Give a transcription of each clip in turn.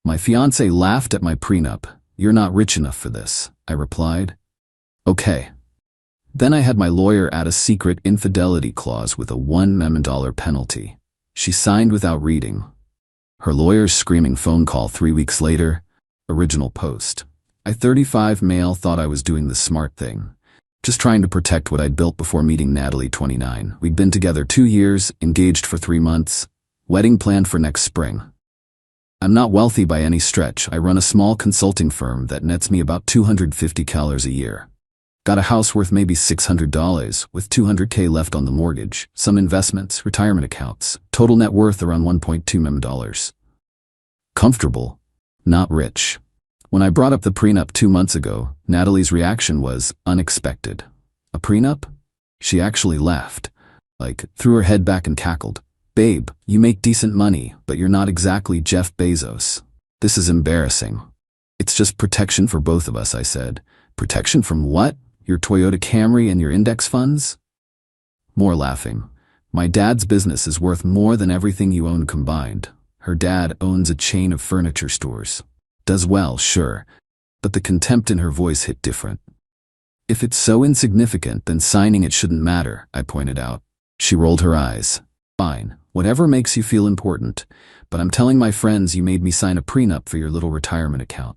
My fiancé laughed at my prenup. "You're not rich enough for this," I replied. "Okay." Then I had my lawyer add a secret infidelity clause with a $1 million penalty. She signed without reading. Her lawyer's screaming phone call 3 weeks later. Original post. I, 35 male, thought I was doing the smart thing. Just trying to protect what I'd built before meeting Natalie, 29. We'd been together 2 years, engaged for 3 months, wedding planned for next spring. I'm not wealthy by any stretch. I run a small consulting firm that nets me about $250 a year. Got a house worth maybe $600, with $200K left on the mortgage, some investments, retirement accounts, total net worth around $1.2 million. Comfortable, not rich. When I brought up the prenup 2 months ago, Natalie's reaction was unexpected. "A prenup?" She actually laughed, threw her head back and cackled. "Babe, you make decent money, but you're not exactly Jeff Bezos. This is embarrassing." "It's just protection for both of us," I said. "Protection from what? Your Toyota Camry and your index funds?" More laughing. "My dad's business is worth more than everything you own combined." Her dad owns a chain of furniture stores. Does well, sure, but the contempt in her voice hit different. "If it's so insignificant, then signing it shouldn't matter," I pointed out. She rolled her eyes. "Fine, whatever makes you feel important, but I'm telling my friends you made me sign a prenup for your little retirement account."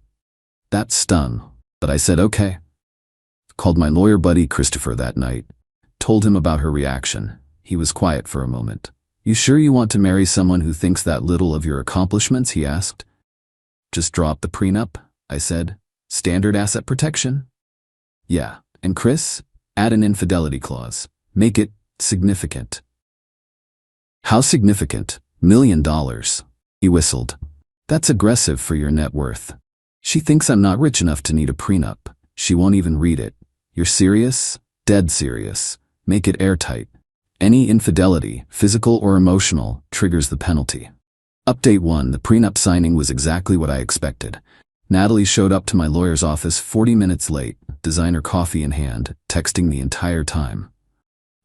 That stung, but I said okay. Called my lawyer buddy Christopher that night. Told him about her reaction. He was quiet for a moment. "You sure you want to marry someone who thinks that little of your accomplishments?" he asked. "Just drop the prenup," I said. "Standard asset protection." "Yeah, and Chris, add an infidelity clause. Make it significant." "How significant? $1 million. He whistled. "That's aggressive for your net worth. She thinks I'm not rich enough to need a prenup. She won't even read it." "You're serious?" "Dead serious. Make it airtight. Any infidelity, physical or emotional, triggers the penalty." Update 1. The prenup signing was exactly what I expected. Natalie showed up to my lawyer's office 40 minutes late, designer coffee in hand, texting the entire time.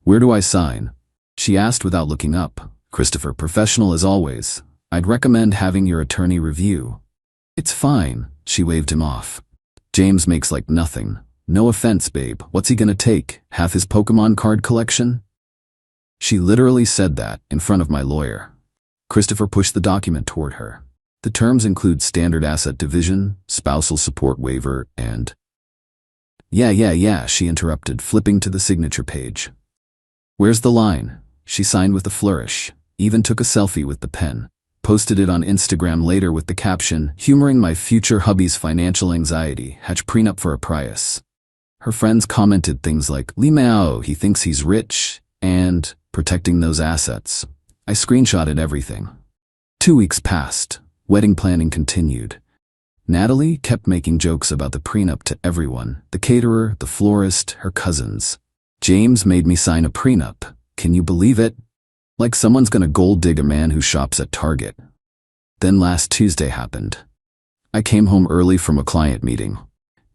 "Where do I sign?" she asked without looking up. "Christopher, professional as always. I'd recommend having your attorney review." "It's fine," she waved him off. "James makes like nothing. No offense, babe. What's he gonna take? Half his Pokemon card collection?" She literally said that in front of my lawyer. Christopher pushed the document toward her. The terms include standard asset division, spousal support waiver, and… Yeah, she interrupted, flipping to the signature page. "Where's the line?" She signed with a flourish, even took a selfie with the pen, posted it on Instagram later with the caption, "Humoring my future hubby's financial anxiety, hatch prenup for a price." Her friends commented things like, "Limao, he thinks he's rich," and "protecting those assets." I screenshotted everything. 2 weeks passed. Wedding planning continued. Natalie kept making jokes about the prenup to everyone, the caterer, the florist, her cousins. "James made me sign a prenup. Can you believe it? Like someone's gonna gold dig a man who shops at Target." Then last Tuesday happened. I came home early from a client meeting.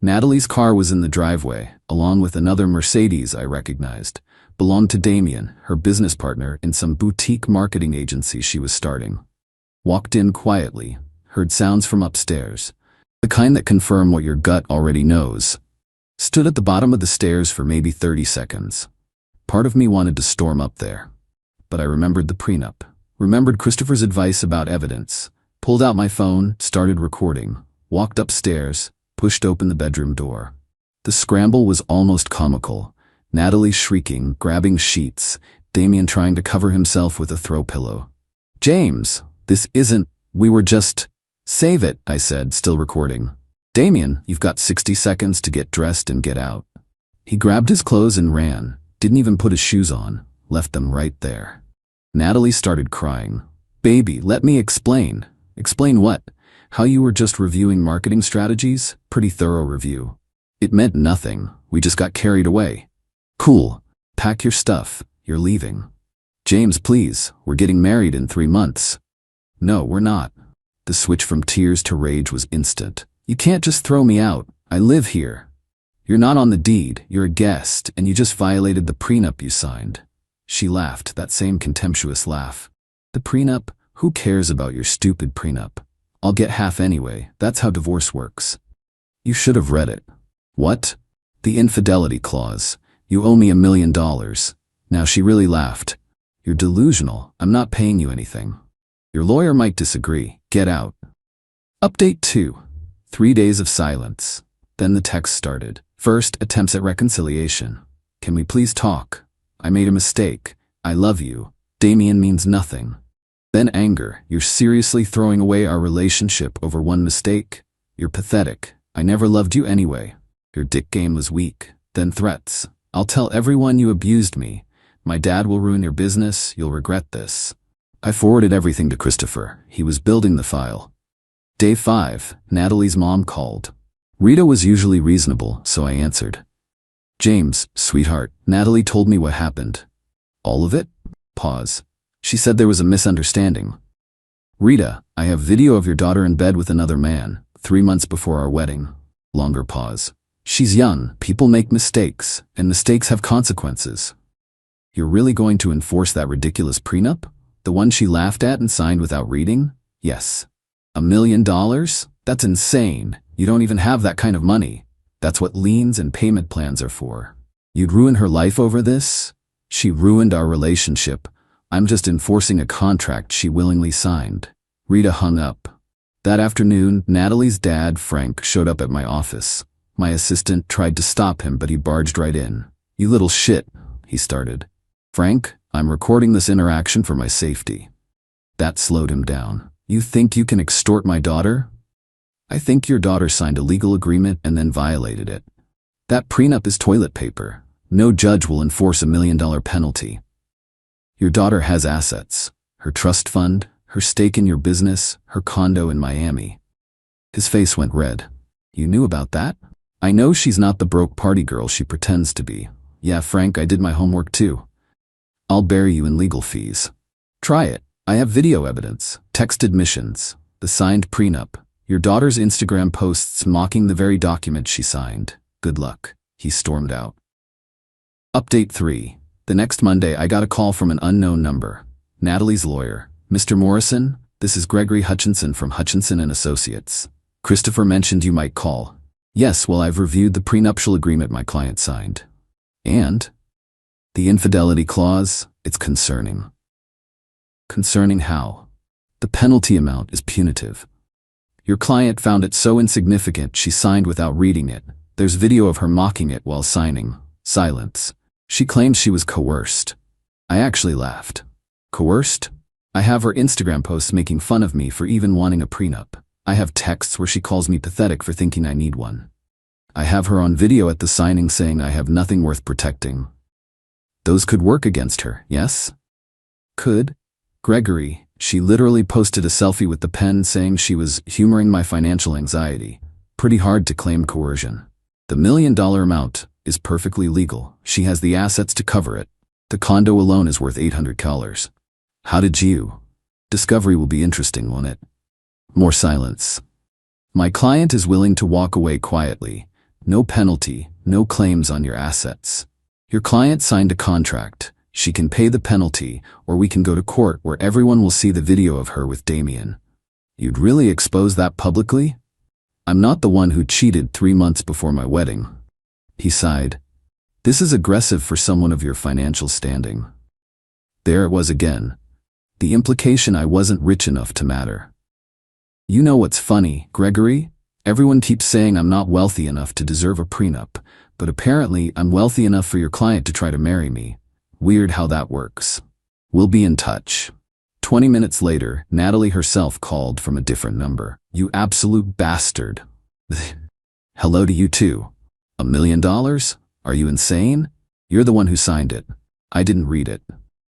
Natalie's car was in the driveway, along with another Mercedes I recognized. Belonged to Damien, her business partner in some boutique marketing agency she was starting. Walked in quietly, heard sounds from upstairs. The kind that confirm what your gut already knows. Stood at the bottom of the stairs for maybe 30 seconds. Part of me wanted to storm up there. But I remembered the prenup. Remembered Christopher's advice about evidence. Pulled out my phone, started recording. Walked upstairs, pushed open the bedroom door. The scramble was almost comical. Natalie shrieking, grabbing sheets, Damien trying to cover himself with a throw pillow. "James, this isn't, we were just…" "Save it," I said, still recording. "Damien, you've got 60 seconds to get dressed and get out." He grabbed his clothes and ran, didn't even put his shoes on, left them right there. Natalie started crying. "Baby, let me explain." "Explain what?" "How you were just reviewing marketing strategies? Pretty thorough review." "It meant nothing, we just got carried away." "Cool. Pack your stuff, you're leaving." "James, please, we're getting married in 3 months." "No, we're not." The switch from tears to rage was instant. "You can't just throw me out. I live here. You're not on the deed, you're a guest, and you just violated the prenup you signed." She laughed, that same contemptuous laugh. "The prenup? Who cares about your stupid prenup? I'll get half anyway. That's how divorce works. You should have read it. What? The infidelity clause. You owe me $1 million. Now she really laughed. You're delusional. I'm not paying you anything. Your lawyer might disagree. Get out. Update 2. 3 days of silence. Then the text started. First, attempts at reconciliation. Can we please talk? I made a mistake. I love you. Damien means nothing. Then anger. You're seriously throwing away our relationship over one mistake? You're pathetic. I never loved you anyway. Your dick game was weak. Then threats. I'll tell everyone you abused me. My dad will ruin your business. You'll regret this. I forwarded everything to Christopher. He was building the file. Day 5. Natalie's mom called. Rita was usually reasonable, so I answered. James, sweetheart, Natalie told me what happened. All of it? Pause. She said there was a misunderstanding. Rita, I have video of your daughter in bed with another man, 3 months before our wedding. Longer pause. She's young, people make mistakes, and mistakes have consequences. You're really going to enforce that ridiculous prenup? The one she laughed at and signed without reading? Yes. $1 million? That's insane. You don't even have that kind of money. That's what liens and payment plans are for. You'd ruin her life over this? She ruined our relationship. I'm just enforcing a contract she willingly signed. Rita hung up. That afternoon, Natalie's dad, Frank, showed up at my office. My assistant tried to stop him, but he barged right in. You little shit, he started. Frank, I'm recording this interaction for my safety. That slowed him down. You think you can extort my daughter? I think your daughter signed a legal agreement and then violated it. That prenup is toilet paper. No judge will enforce $1 million penalty. Your daughter has assets. Her trust fund, her stake in your business, her condo in Miami. His face went red. You knew about that? I know she's not the broke party girl she pretends to be. Yeah, Frank, I did my homework too. I'll bury you in legal fees. Try it. I have video evidence, text admissions, the signed prenup, your daughter's Instagram posts mocking the very document she signed. Good luck. He stormed out. Update 3. The next Monday, I got a call from an unknown number. Natalie's lawyer. Mr. Morrison, this is Gregory Hutchinson from Hutchinson & Associates. Christopher mentioned you might call. Yes, well, I've reviewed the prenuptial agreement my client signed. And? The infidelity clause, it's concerning. Concerning how? The penalty amount is punitive. Your client found it so insignificant she signed without reading it. There's video of her mocking it while signing. Silence. She claims she was coerced. I actually laughed. Coerced? I have her Instagram posts making fun of me for even wanting a prenup. I have texts where she calls me pathetic for thinking I need one. I have her on video at the signing saying I have nothing worth protecting. Those could work against her, yes? Could? Gregory, she literally posted a selfie with the pen saying she was humoring my financial anxiety. Pretty hard to claim coercion. The $1 million amount is perfectly legal. She has the assets to cover it. The condo alone is worth $800. How did you? Discovery will be interesting, won't it? More silence. My client is willing to walk away quietly. No penalty, no claims on your assets. Your client signed a contract. She can pay the penalty, or we can go to court where everyone will see the video of her with Damien. You'd really expose that publicly? I'm not the one who cheated 3 months before my wedding. He sighed. This is aggressive for someone of your financial standing. There it was again. The implication I wasn't rich enough to matter. You know what's funny, Gregory? Everyone keeps saying I'm not wealthy enough to deserve a prenup, but apparently I'm wealthy enough for your client to try to marry me. Weird how that works. We'll be in touch. 20 minutes later, Natalie herself called from a different number. You absolute bastard. Hello to you too. $1 million? Are you insane? You're the one who signed it. I didn't read it.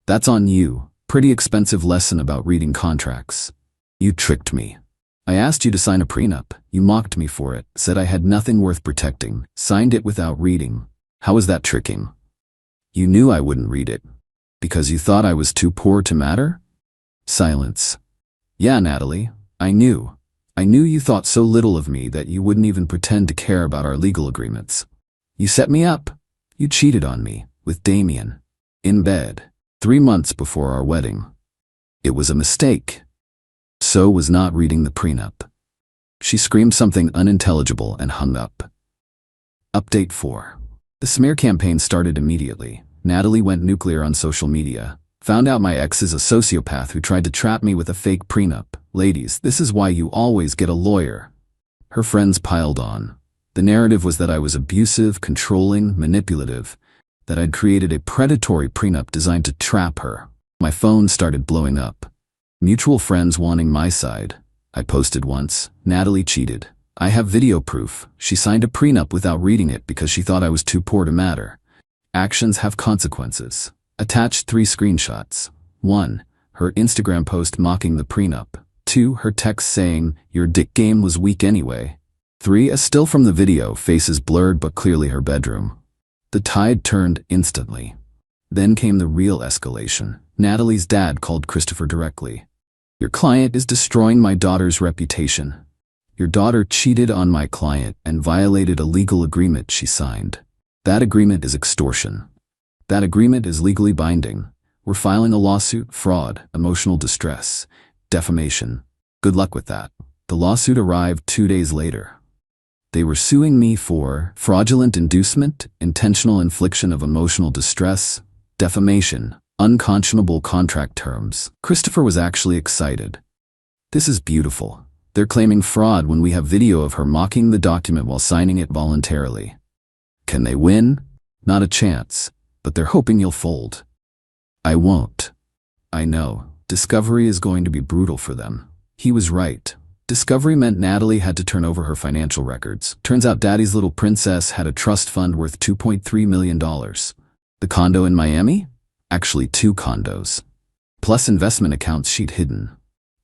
That's on you. Pretty expensive lesson about reading contracts. You tricked me. I asked you to sign a prenup. You mocked me for it, said I had nothing worth protecting, signed it without reading. How was that tricking? You knew I wouldn't read it. Because you thought I was too poor to matter? Silence. Yeah, Natalie, I knew. I knew you thought so little of me that you wouldn't even pretend to care about our legal agreements. You set me up. You cheated on me, with Damien. In bed, 3 months before our wedding. It was a mistake. so was not reading the prenup. She screamed something unintelligible and hung up. Update 4. The smear campaign started immediately. Natalie went nuclear on social media. Found out my ex is a sociopath who tried to trap me with a fake prenup. Ladies, this is why you always get a lawyer. Her friends piled on. The narrative was that I was abusive, controlling, manipulative, that I'd created a predatory prenup designed to trap her. My phone started blowing up. Mutual friends wanting my side. I posted once, Natalie cheated. I have video proof. She signed a prenup without reading it because she thought I was too poor to matter. Actions have consequences. Attached 3 screenshots. 1. Her Instagram post mocking the prenup. 2. Her text saying, "Your dick game was weak anyway." 3. A still from the video, faces blurred but clearly her bedroom. The tide turned instantly. Then came the real escalation. Natalie's dad called Christopher directly. "Your client is destroying my daughter's reputation. Your daughter cheated on my client and violated a legal agreement she signed. That agreement is extortion. That agreement is legally binding. We're filing a lawsuit, fraud, emotional distress, defamation. Good luck with that." The lawsuit arrived 2 days later. They were suing me for fraudulent inducement, intentional infliction of emotional distress, defamation, unconscionable contract terms. Christopher was actually excited. "This is beautiful. They're claiming fraud when we have video of her mocking the document while signing it voluntarily. Can they win? Not a chance, but they're hoping you'll fold." I won't. I know. Discovery is going to be brutal for them. He was right. Discovery meant Natalie had to turn over her financial records. Turns out Daddy's little princess had a trust fund worth $2.3 million. The condo in Miami? Actually 2 condos. Plus investment accounts she'd hidden.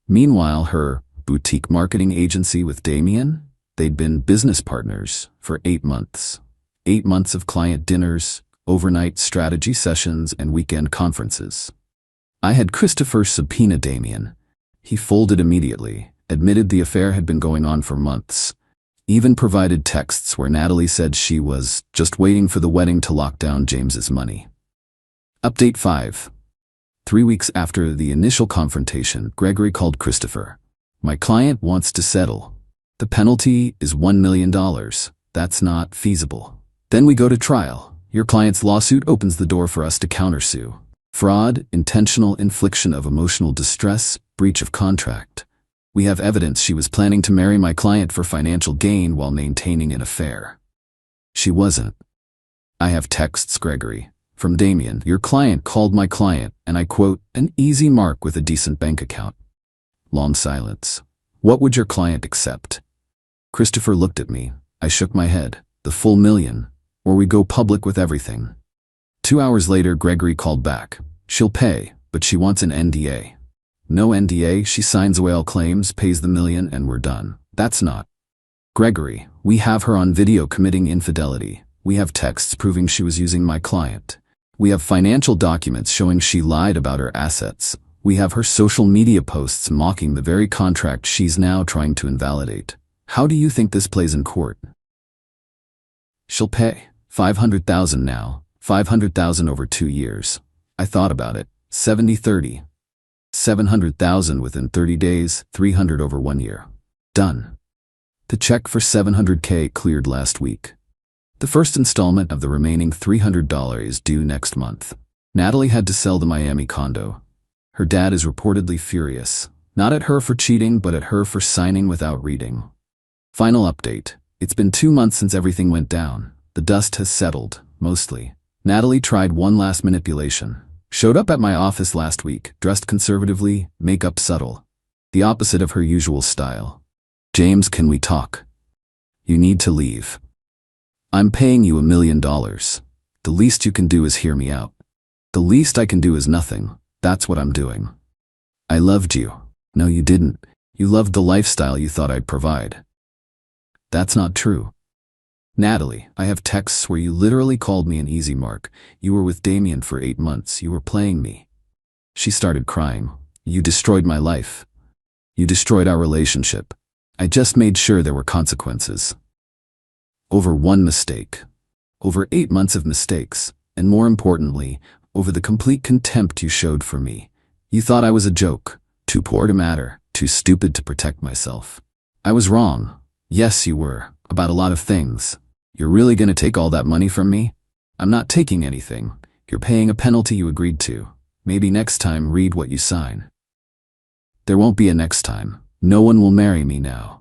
Meanwhile, her boutique marketing agency with Damien? They'd been business partners for 8 months. 8 months of client dinners, overnight strategy sessions, and weekend conferences. I had Christopher subpoena Damien. He folded immediately, admitted the affair had been going on for months, even provided texts where Natalie said she was just waiting for the wedding to lock down James's money. Update 5. 3 weeks after the initial confrontation, Gregory called Christopher. "My client wants to settle. The penalty is $1 million. That's not feasible. Then we go to trial. Your client's lawsuit opens the door for us to countersue. Fraud, intentional infliction of emotional distress, breach of contract. We have evidence she was planning to marry my client for financial gain while maintaining an affair. She wasn't. I have texts, Gregory. From Damien, your client called my client, and I quote, an easy mark with a decent bank account." Long silence. "What would your client accept?" Christopher looked at me. I shook my head. "The full $1 million, or we go public with everything." 2 hours later, Gregory called back. "She'll pay, but she wants an NDA. No NDA, she signs away all claims, pays the $1 million, and we're done." That's not. "Gregory, we have her on video committing infidelity. We have texts proving she was using my client. We have financial documents showing she lied about her assets. We have her social media posts mocking the very contract she's now trying to invalidate. How do you think this plays in court?" "She'll pay. $500,000 now. $500,000 over 2 years. I thought about it. 70-30. $700,000 within 30 days, $300,000 over 1 year. Done." The check for $700K cleared last week. The first installment of the remaining $300 is due next month. Natalie had to sell the Miami condo. Her dad is reportedly furious. Not at her for cheating, but at her for signing without reading. Final update. It's been 2 months since everything went down. The dust has settled, mostly. Natalie tried one last manipulation. Showed up at my office last week, dressed conservatively, makeup subtle. The opposite of her usual style. "James, can we talk? You need to leave. I'm paying you $1 million. The least you can do is hear me out." "The least I can do is nothing. That's what I'm doing." "I loved you." "No, you didn't. You loved the lifestyle you thought I'd provide." "That's not true." "Natalie, I have texts where you literally called me an easy mark. You were with Damien for 8 months. You were playing me." She started crying. "You destroyed my life. You destroyed our relationship. I just made sure there were consequences. Over one mistake. Over 8 months of mistakes. And more importantly, over the complete contempt you showed for me. You thought I was a joke. Too poor to matter. too stupid to protect myself. I was wrong. Yes, you were, about a lot of things. You're really gonna take all that money from me? I'm not taking anything. You're paying a penalty you agreed to. Maybe next time read what you sign. There won't be a next time. No one will marry me now.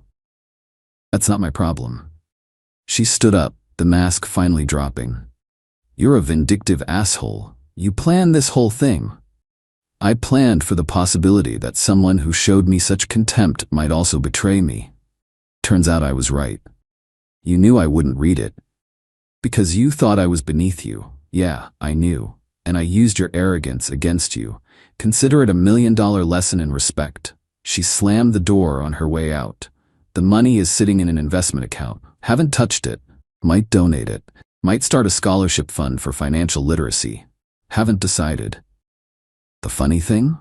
That's not my problem. She stood up, the mask finally dropping. You're a vindictive asshole. You planned this whole thing. I planned for the possibility that someone who showed me such contempt might also betray me. Turns out I was right. You knew I wouldn't read it. Because you thought I was beneath you. Yeah, I knew. And I used your arrogance against you. Consider it $1 million lesson in respect. She slammed the door on her way out. The money is sitting in an investment account. Haven't touched it. Might donate it. Might start a scholarship fund for financial literacy. Haven't decided. The funny thing?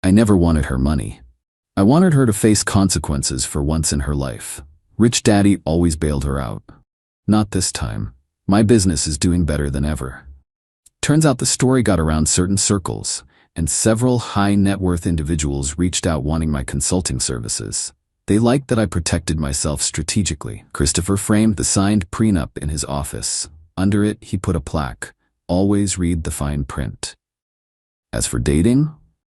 I never wanted her money. I wanted her to face consequences for once in her life. Rich Daddy always bailed her out. Not this time. My business is doing better than ever. Turns out the story got around certain circles, and several high net worth individuals reached out wanting my consulting services. They liked that I protected myself strategically. Christopher framed the signed prenup in his office. Under it, he put a plaque. Always read the fine print. As for dating,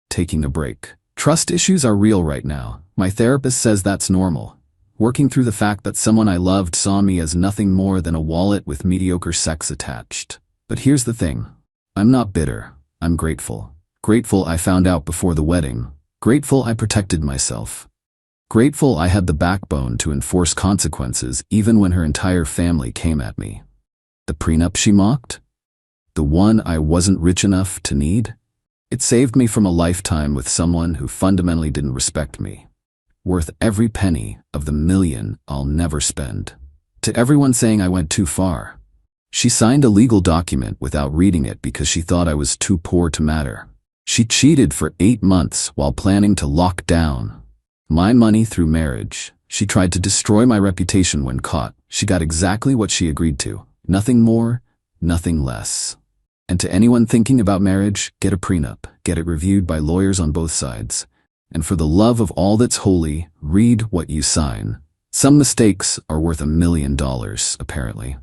taking a break. Trust issues are real right now. My therapist says that's normal. Working through the fact that someone I loved saw me as nothing more than a wallet with mediocre sex attached. But here's the thing. I'm not bitter. I'm grateful. Grateful I found out before the wedding. Grateful I protected myself. Grateful I had the backbone to enforce consequences even when her entire family came at me. The prenup she mocked? The one I wasn't rich enough to need? It saved me from a lifetime with someone who fundamentally didn't respect me. Worth every penny of the $1 million I'll never spend. To everyone saying I went too far. She signed a legal document without reading it because she thought I was too poor to matter. She cheated for 8 months while planning to lock down my money through marriage. She tried to destroy my reputation when caught. She got exactly what she agreed to. Nothing more, nothing less. And to anyone thinking about marriage, get a prenup. Get it reviewed by lawyers on both sides. And for the love of all that's holy, read what you sign. Some mistakes are worth $1 million, apparently.